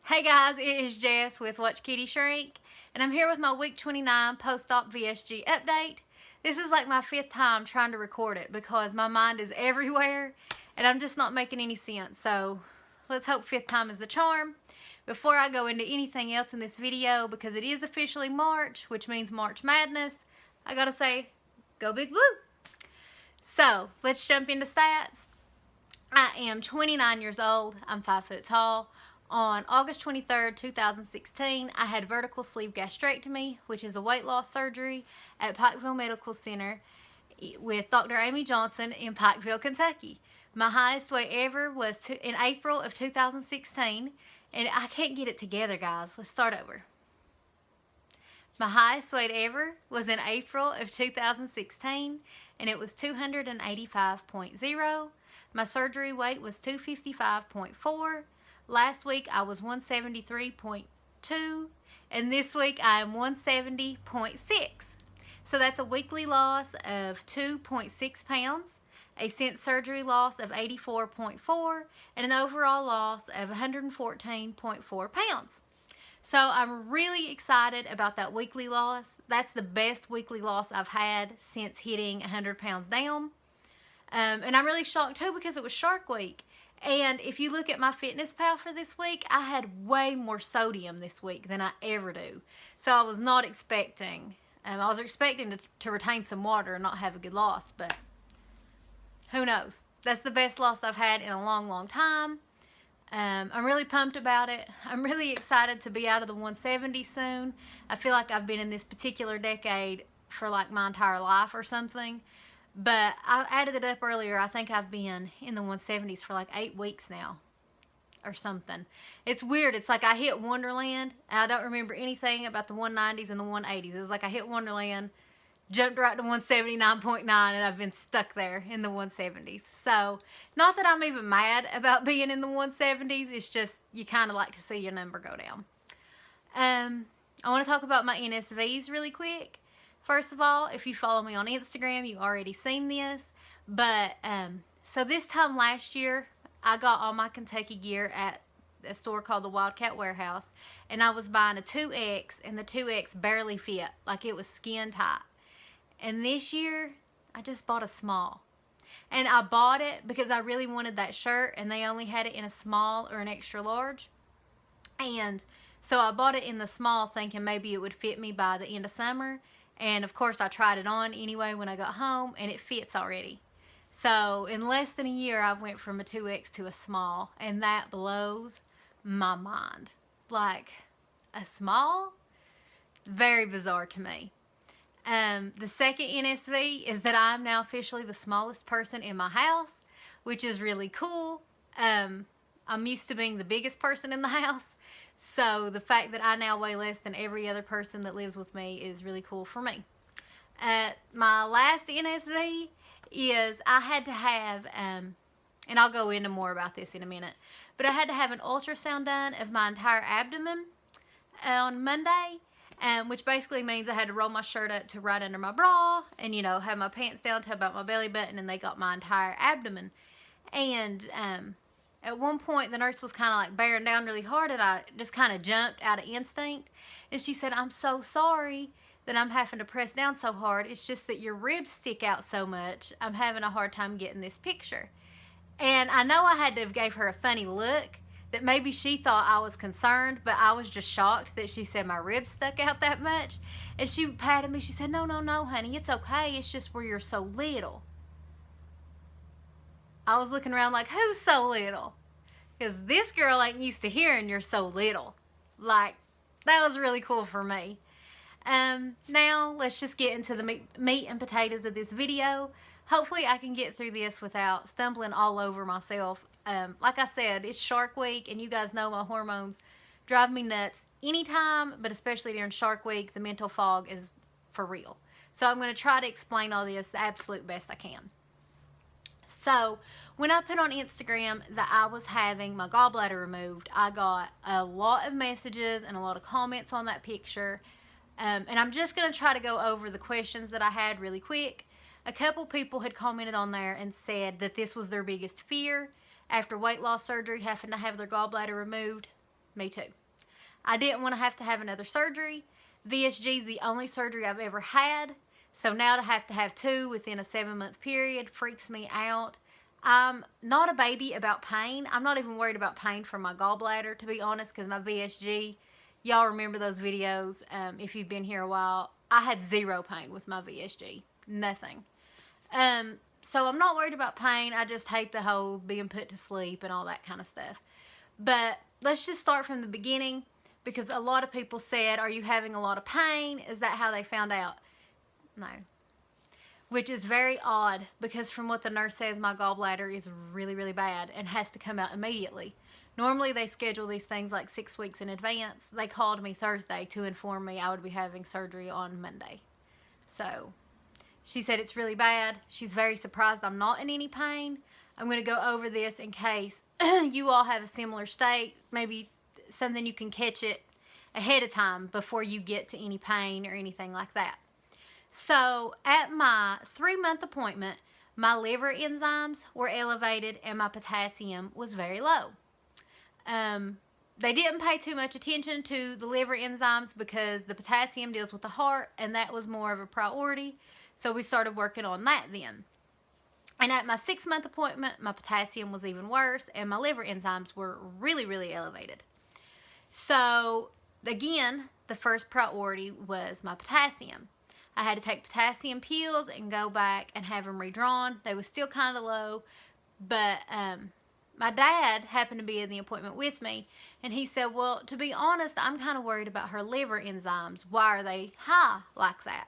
Hey guys, it is Jess with WatchKittyShrink, and I'm here with my week 29 post-op VSG update. This is like my 5th time trying to record it because my mind is everywhere and I'm just not making any sense. So let's hope 5th time is the charm. Before I go into anything else in this video, because it is officially March, which means March Madness, I gotta say, go Big Blue. So let's jump into stats. I am 29 years old. I'm 5 foot tall. On August 23rd, 2016, I had vertical sleeve gastrectomy, which is a weight loss surgery at Pikeville Medical Center with Dr. Amy Johnson in Pikeville, Kentucky. My highest weight ever was in April of 2016, and I can't get it together, guys. Let's start over. My highest weight ever was in April of 2016, and it was 285.0. My surgery weight was 255.4. Last week I was 173.2, and this week I am 170.6. So that's a weekly loss of 2.6 pounds, a since surgery loss of 84.4, and an overall loss of 114.4 pounds. So I'm really excited about that weekly loss. That's the best weekly loss I've had since hitting 100 pounds down. And I'm really shocked too because it was Shark Week. And if you look at MyFitnessPal for this week, I had way more sodium this week than I ever do. So I was not expecting, I was expecting to retain some water and not have a good loss, but who knows? That's the best loss I've had in a long, long time. I'm really pumped about it. I'm really excited to be out of the 170 soon. I feel like I've been in this particular decade for like my entire life or something. But I added it up earlier. I think I've been in the 170s for like 8 weeks now or something. It's weird. It's like I hit Wonderland. And I don't remember anything about the 190s and the 180s. It was like I hit Wonderland, jumped right to 179.9, and I've been stuck there in the 170s. So, not that I'm even mad about being in the 170s. It's just you kind of like to see your number go down. I want to talk about my NSVs really quick. First of all, if you follow me on Instagram, you've already seen this. But, so this time last year, I got all my Kentucky gear at a store called the Wildcat Warehouse. And I was buying a 2X, and the 2X barely fit. Like it was skin tight. And this year, I just bought a small. And I bought it because I really wanted that shirt, and they only had it in a small or an extra large. And so I bought it in the small thinking maybe it would fit me by the end of summer. And of course I tried it on anyway when I got home, and it fits already. So in less than a year I've went from a 2X to a small, and that blows my mind. Like a small? Very bizarre to me. The second NSV is that I'm now officially the smallest person in my house, which is really cool. I'm used to being the biggest person in the house. So the fact that I now weigh less than every other person that lives with me is really cool for me. My last NSV is I had to have, and I'll go into more about this in a minute, but I had to have an ultrasound done of my entire abdomen on Monday, which basically means I had to roll my shirt up to right under my bra and, you know, have my pants down to about my belly button, and they got my entire abdomen. And, at one point, the nurse was kind of like bearing down really hard, and I just kind of jumped out of instinct. And she said, "I'm so sorry that I'm having to press down so hard. It's just that your ribs stick out so much. I'm having a hard time getting this picture." And I know I had to have gave her a funny look, that maybe she thought I was concerned, but I was just shocked that she said my ribs stuck out that much. And she patted me. She said, no, honey, it's okay. It's just where you're so little." I was looking around like, who's so little? Because this girl ain't used to hearing you're so little. Like, that was really cool for me. Now, let's just get into the meat and potatoes of this video. Hopefully, I can get through this without stumbling all over myself. Like I said, it's Shark Week, and you guys know my hormones drive me nuts anytime, but especially during Shark Week, the mental fog is for real. So I'm going to try to explain all this the absolute best I can. So, when I put on Instagram that I was having my gallbladder removed, I got a lot of messages and a lot of comments on that picture. And I'm just going to try to go over the questions that I had really quick. A couple people had commented on there and said that this was their biggest fear after weight loss surgery, having to have their gallbladder removed. Me too. I didn't want to have another surgery. VSG is the only surgery I've ever had. So now to have 2 within a 7-month period freaks me out. I'm not a baby about pain. I'm not even worried about pain from my gallbladder, to be honest, because my VSG, y'all remember those videos if you've been here a while. I had 0 pain with my VSG. Nothing. So I'm not worried about pain. I just hate the whole being put to sleep and all that kind of stuff. But let's just start from the beginning, because a lot of people said, are you having a lot of pain? Is that how they found out? No. Which is very odd, because from what the nurse says, my gallbladder is really, really bad and has to come out immediately. Normally they schedule these things like 6 weeks in advance. They called me Thursday to inform me I would be having surgery on Monday. So she said it's really bad. She's very surprised I'm not in any pain. I'm going to go over this in case you all have a similar state. Maybe something you can catch it ahead of time before you get to any pain or anything like that. So at my 3-month appointment, my liver enzymes were elevated and my potassium was very low. They didn't pay too much attention to the liver enzymes because the potassium deals with the heart, and that was more of a priority. So we started working on that then. And at my 6-month appointment, my potassium was even worse and my liver enzymes were really, really elevated. So again, the first priority was my potassium. I had to take potassium pills and go back and have them redrawn. They were still kind of low, but my dad happened to be in the appointment with me, and he said, well, to be honest, I'm kind of worried about her liver enzymes. Why are they high like that?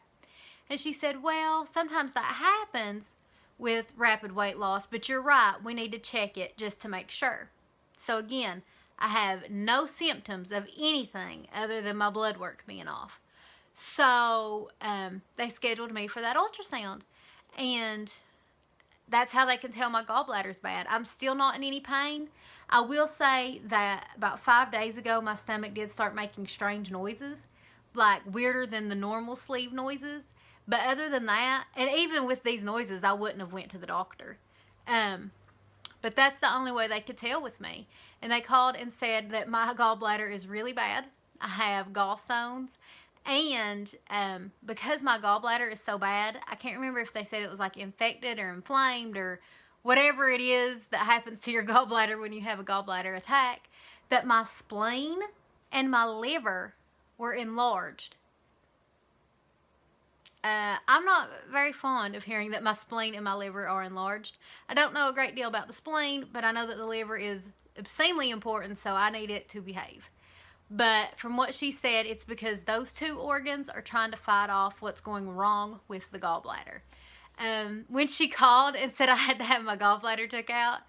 And she said, well, sometimes that happens with rapid weight loss, but you're right, we need to check it just to make sure. So again, I have no symptoms of anything other than my blood work being off. So they scheduled me for that ultrasound, and that's how they can tell my gallbladder's bad. I'm still not in any pain. I will say that about 5 days ago, my stomach did start making strange noises, like weirder than the normal sleeve noises. But other than that, and even with these noises, I wouldn't have went to the doctor. But that's the only way they could tell with me. And they called and said that my gallbladder is really bad. I have gallstones. And because my gallbladder is so bad, I can't remember if they said it was like infected or inflamed or whatever it is that happens to your gallbladder when you have a gallbladder attack, that my spleen and my liver were enlarged. I'm not very fond of hearing that my spleen and my liver are enlarged. I don't know a great deal about the spleen, but I know that the liver is obscenely important, so I need it to behave. But from what she said, it's because those 2 organs are trying to fight off what's going wrong with the gallbladder. When she called and said I had to have my gallbladder took out,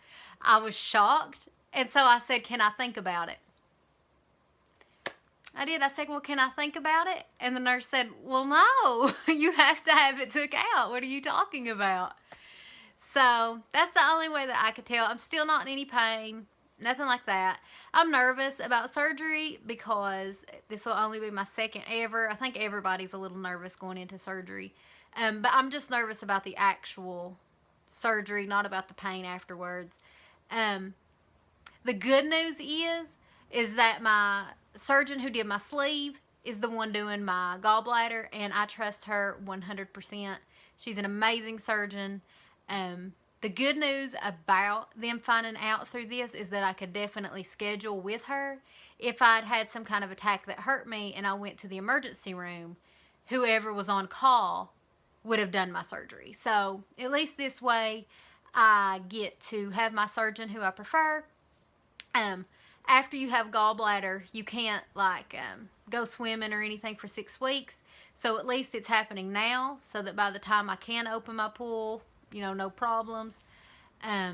I was shocked. And so I said, can I think about it? I did. I said, well, can I think about it? And the nurse said, well, no, you have to have it took out. What are you talking about? So that's the only way that I could tell. I'm still not in any pain. Nothing like that. I'm nervous about surgery because this will only be my 2nd ever. I think everybody's a little nervous going into surgery. But I'm just nervous about the actual surgery, not about the pain afterwards. The good news is that my surgeon who did my sleeve is the one doing my gallbladder, and I trust her 100%. She's an amazing surgeon. The good news about them finding out through this is that I could definitely schedule with her. If I'd had some kind of attack that hurt me and I went to the emergency room, whoever was on call would have done my surgery. So at least this way I get to have my surgeon who I prefer. After you have gallbladder, you can't go swimming or anything for 6 weeks. So at least it's happening now, so that by the time I can open my pool, no problems. I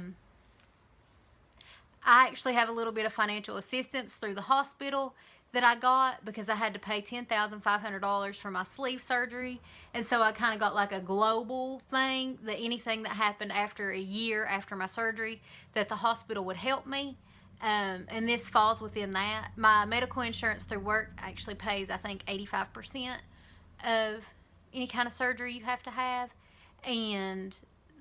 actually have a little bit of financial assistance through the hospital that I got because I had to pay $10,500 for my sleeve surgery. And so I kind of got like a global thing that anything that happened after a year after my surgery, that the hospital would help me. And this falls within that. My medical insurance through work actually pays, I think, 85% of any kind of surgery you have to have. And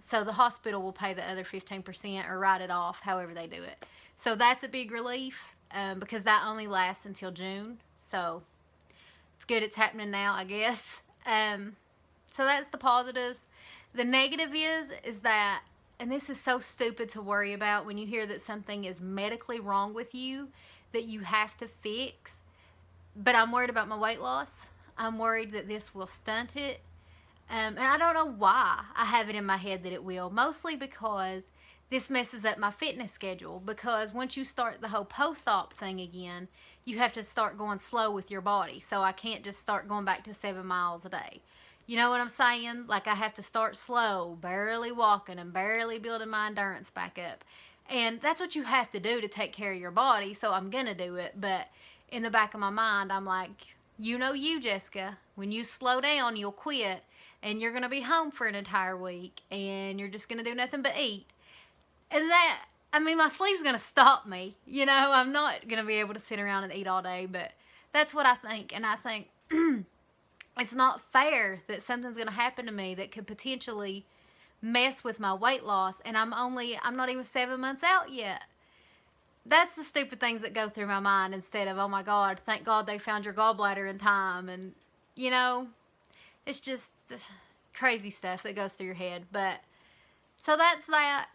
so the hospital will pay the other 15% or write it off, however they do it. So that's a big relief. because that only lasts until June. So it's good it's happening now, I guess. So that's the positives. The negative is that, and this is so stupid to worry about when you hear that something is medically wrong with you that you have to fix, but I'm worried about my weight loss. I'm worried that this will stunt it. And I don't know why I have it in my head that it will. Mostly because this messes up my fitness schedule. Because once you start the whole post-op thing again, you have to start going slow with your body. So I can't just start going back to 7 miles a day. You know what I'm saying? Like, I have to start slow, barely walking and barely building my endurance back up. And that's what you have to do to take care of your body. So I'm going to do it. But in the back of my mind, I'm like, you know you, Jessica. When you slow down, you'll quit. And you're going to be home for an entire week. And you're just going to do nothing but eat. And that, I mean, my sleep's going to stop me. You know, I'm not going to be able to sit around and eat all day. But that's what I think. And I think it's not fair that something's going to happen to me that could potentially mess with my weight loss. And I'm not even 7 months out yet. That's the stupid things that go through my mind instead of, oh my God, thank God they found your gallbladder in time. And, you know, it's just crazy stuff that goes through your head. But, so that's that.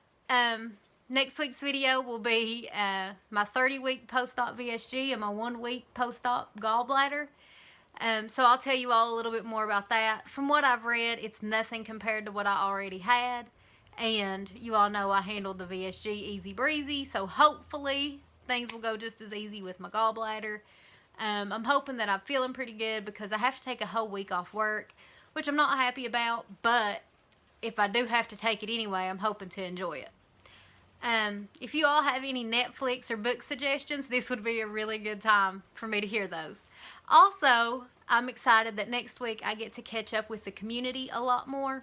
Next week's video will be my 30-week post-op VSG and my 1-week post-op gallbladder. So I'll tell you all a little bit more about that. From what I've read, it's nothing compared to what I already had. And you all know I handled the VSG easy breezy. So hopefully things will go just as easy with my gallbladder. I'm hoping that I'm feeling pretty good because I have to take a whole week off work, which I'm not happy about. But if I do have to take it anyway, I'm hoping to enjoy it. If you all have any Netflix or book suggestions, this would be a really good time for me to hear those. Also, I'm excited that next week I get to catch up with the community a lot more.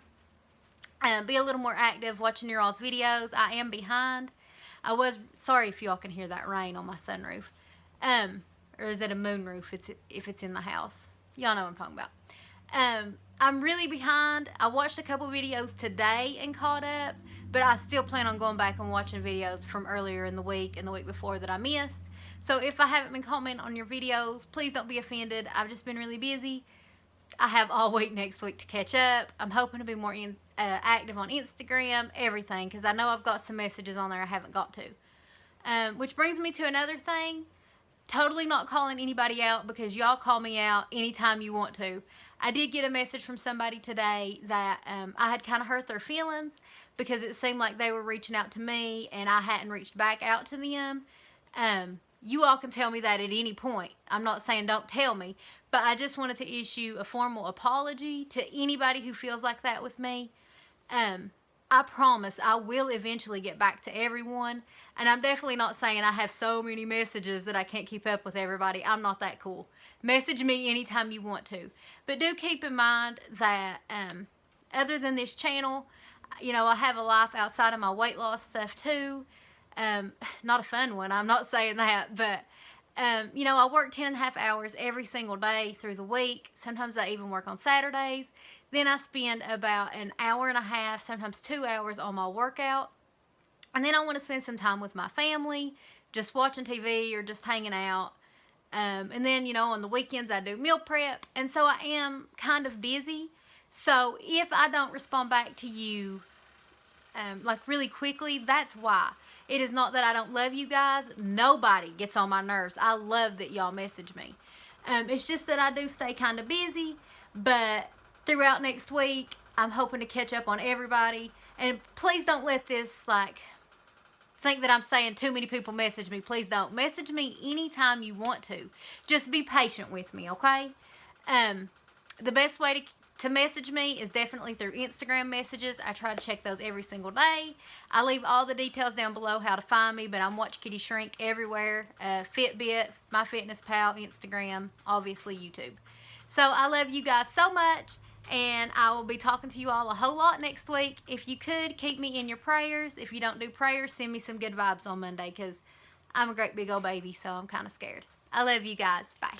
Be a little more active watching your all's videos. I am behind. Sorry if y'all can hear that rain on my sunroof. Or is it a moonroof if it's in the house? Y'all know what I'm talking about. I'm really behind. I watched a couple videos today and caught up, but I still plan on going back and watching videos from earlier in the week and the week before that I missed. So if I haven't been commenting on your videos, please don't be offended. I've just been really busy. I have all week next week to catch up. I'm hoping to be more active on Instagram, everything, because I know I've got some messages on there I haven't got to. Which brings me to another thing. Totally not calling anybody out because y'all call me out anytime you want to. I did get a message from somebody today that I had kind of hurt their feelings because it seemed like they were reaching out to me and I hadn't reached back out to them. You all can tell me that at any point. I'm not saying don't tell me, but I just wanted to issue a formal apology to anybody who feels like that with me. I promise I will eventually get back to everyone, and I'm definitely not saying I have so many messages that I can't keep up with everybody. I'm not that cool. Message me anytime you want to. But do keep in mind that other than this channel, you know, I have a life outside of my weight loss stuff too. Not a fun one, I'm not saying that, but you know, I work 10.5 hours every single day through the week. Sometimes I even work on Saturdays. Then I spend about an hour and a half, sometimes 2 hours on my workout. And then I want to spend some time with my family, just watching TV or just hanging out. And then, you know, on the weekends I do meal prep. And so I am kind of busy. So if I don't respond back to you like really quickly, that's why. It is not that I don't love you guys. Nobody gets on my nerves. I love that y'all message me. It's just that I do stay kind of busy. But throughout next week, I'm hoping to catch up on everybody. And please don't let this, like, think that I'm saying too many people message me. Please don't. Message me anytime you want to. Just be patient with me, okay? The best way to message me is definitely through Instagram messages. I try to check those every single day. I leave all the details down below how to find me, but I'm WatchKittyShrink everywhere. Fitbit, MyFitnessPal, Instagram, obviously YouTube. So I love you guys so much, and I will be talking to you all a whole lot next week. If you could, keep me in your prayers. If you don't do prayers, send me some good vibes on Monday, because I'm a great big old baby, so I'm kind of scared. I love you guys. Bye.